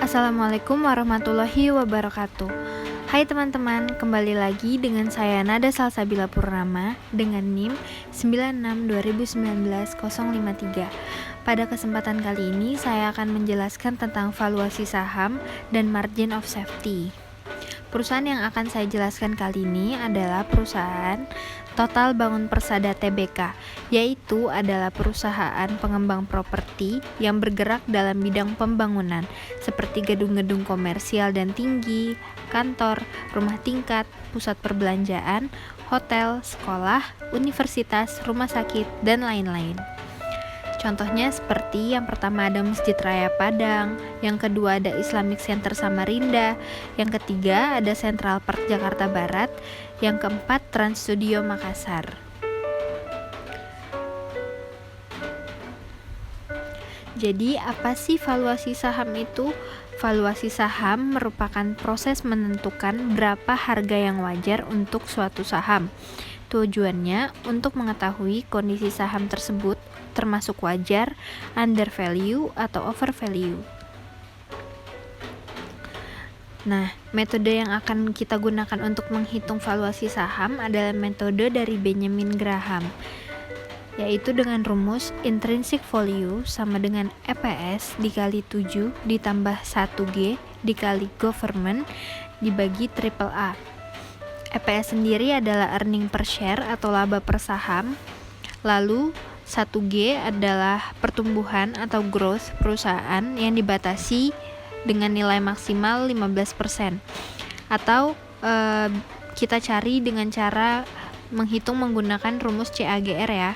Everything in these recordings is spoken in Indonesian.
Assalamualaikum warahmatullahi wabarakatuh. Hai teman-teman, kembali lagi dengan saya Nada Salsabila Purnama dengan NIM 962019-053. Pada kesempatan kali ini saya akan menjelaskan tentang valuasi saham dan margin of safety. Perusahaan yang akan saya jelaskan kali ini adalah perusahaan Total Bangun Persada Tbk, yaitu adalah perusahaan pengembang properti yang bergerak dalam bidang pembangunan, seperti gedung-gedung komersial dan tinggi, kantor, rumah tingkat, pusat perbelanjaan, hotel, sekolah, universitas, rumah sakit, dan lain-lain. Contohnya seperti yang pertama ada Masjid Raya Padang, yang kedua ada Islamic Center Samarinda, yang ketiga ada Central Park Jakarta Barat, yang keempat Trans Studio Makassar. Jadi apa sih valuasi saham itu? Valuasi saham merupakan proses menentukan berapa harga yang wajar untuk suatu saham. Tujuannya untuk mengetahui kondisi saham tersebut termasuk wajar, under value, atau over value. Nah, metode yang akan kita gunakan untuk menghitung valuasi saham adalah metode dari Benjamin Graham, yaitu dengan rumus intrinsic value sama dengan EPS dikali 7 ditambah 1G dikali government dibagi AAA. EPS sendiri adalah earning per share atau laba per saham, lalu 1G adalah pertumbuhan atau growth perusahaan yang dibatasi dengan nilai maksimal 15%, atau kita cari dengan cara menghitung menggunakan rumus CAGR ya.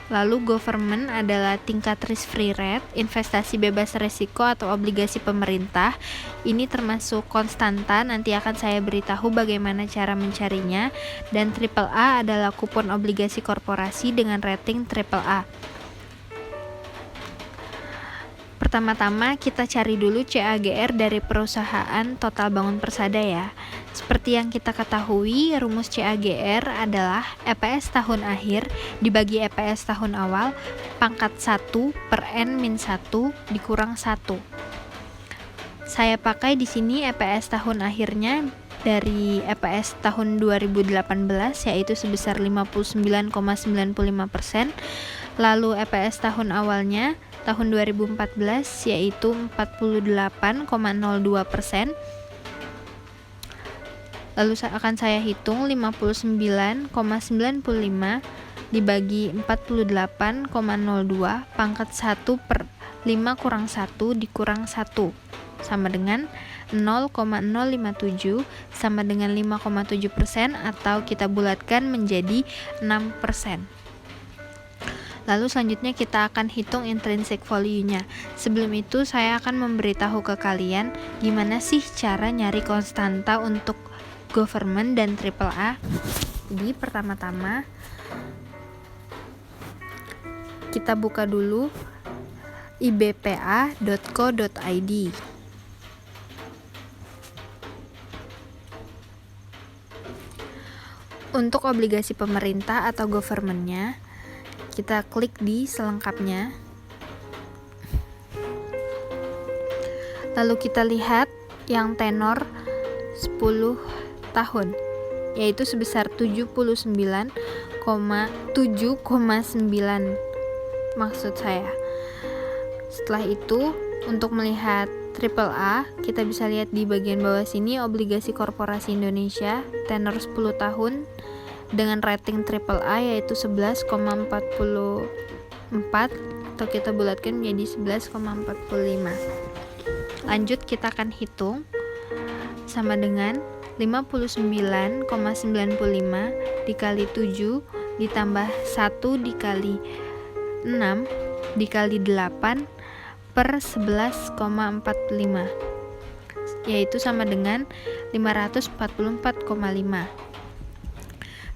Lalu government adalah tingkat risk free rate, investasi bebas resiko atau obligasi pemerintah. Ini termasuk konstanta, nanti akan saya beritahu bagaimana cara mencarinya. Dan AAA adalah kupon obligasi korporasi dengan rating AAA. Pertama-tama kita cari dulu CAGR dari perusahaan Total Bangun Persada ya. Seperti yang kita ketahui, rumus CAGR adalah EPS tahun akhir dibagi EPS tahun awal pangkat 1 per N-1 dikurang 1. Saya pakai di sini EPS tahun akhirnya dari EPS tahun 2018 yaitu sebesar 59,95%, lalu EPS tahun awalnya tahun 2014 yaitu 48,02%. Lalu akan saya hitung 59,95 dibagi 48,02 pangkat 1 per 5 kurang 1 dikurang 1 sama dengan 0,057 sama dengan 5,7% atau kita bulatkan menjadi 6%. Lalu selanjutnya kita akan hitung intrinsic value-nya. Sebelum itu saya akan memberitahu ke kalian gimana sih cara nyari konstanta untuk government dan AAA. Jadi pertama-tama kita buka dulu ibpa.co.id. Untuk obligasi pemerintah atau government-nya, kita klik di selengkapnya. Lalu kita lihat yang tenor 10 tahun, yaitu sebesar 79,9 maksud saya. Setelah itu, untuk melihat AAA, kita bisa lihat di bagian bawah sini obligasi korporasi Indonesia tenor 10 tahun dengan rating AAA yaitu 11,44 atau kita bulatkan menjadi 11,45. Lanjut kita akan hitung sama dengan 59,95 dikali 7 ditambah 1 dikali 6 dikali 8 per 11,45 yaitu sama dengan 544,5.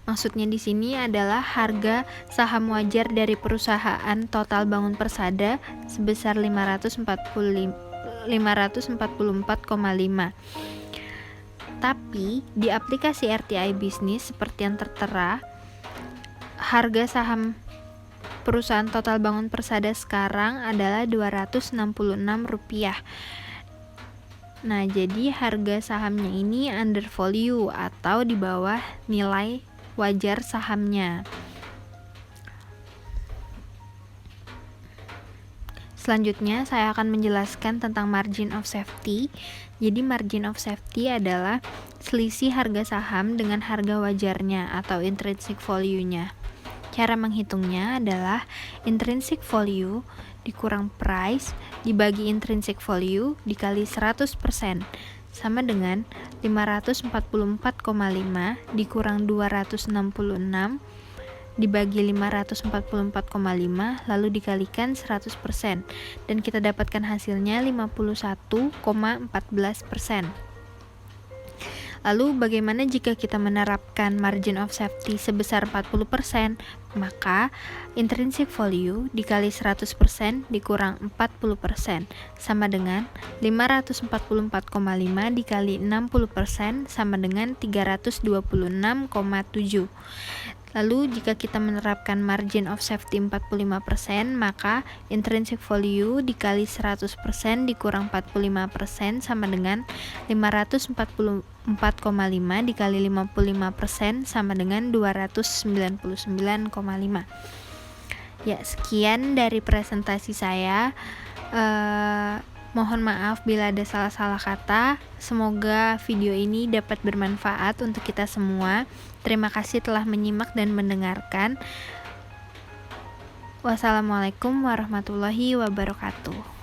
Maksudnya di sini adalah harga saham wajar dari perusahaan Total Bangun Persada sebesar 544,5. Tapi di aplikasi RTI Bisnis seperti yang tertera, harga saham perusahaan Total Bangun Persada sekarang adalah Rp266. Nah, jadi harga sahamnya ini under value atau di bawah nilai wajar sahamnya. Selanjutnya, saya akan menjelaskan tentang margin of safety. Jadi, margin of safety adalah selisih harga saham dengan harga wajarnya atau intrinsic value-nya. Cara menghitungnya adalah intrinsic value dikurang price dibagi intrinsic value dikali 100% sama dengan 544,5 dikurang 266 dibagi 544,5 lalu dikalikan 100% dan kita dapatkan hasilnya 51,14%. Lalu bagaimana jika kita menerapkan margin of safety sebesar 40%? Maka intrinsic value dikali 100% dikurang 40% sama dengan 544,5 dikali 60% sama dengan 326,7. Lalu jika kita menerapkan margin of safety 45%, maka intrinsic value dikali 100% dikurang 45% sama dengan 544,5 dikali 55% sama dengan 299,5. Ya, sekian dari presentasi saya. Mohon maaf bila ada salah-salah kata. Semoga video ini dapat bermanfaat untuk kita semua. Terima kasih telah menyimak dan mendengarkan. Wassalamualaikum warahmatullahi wabarakatuh.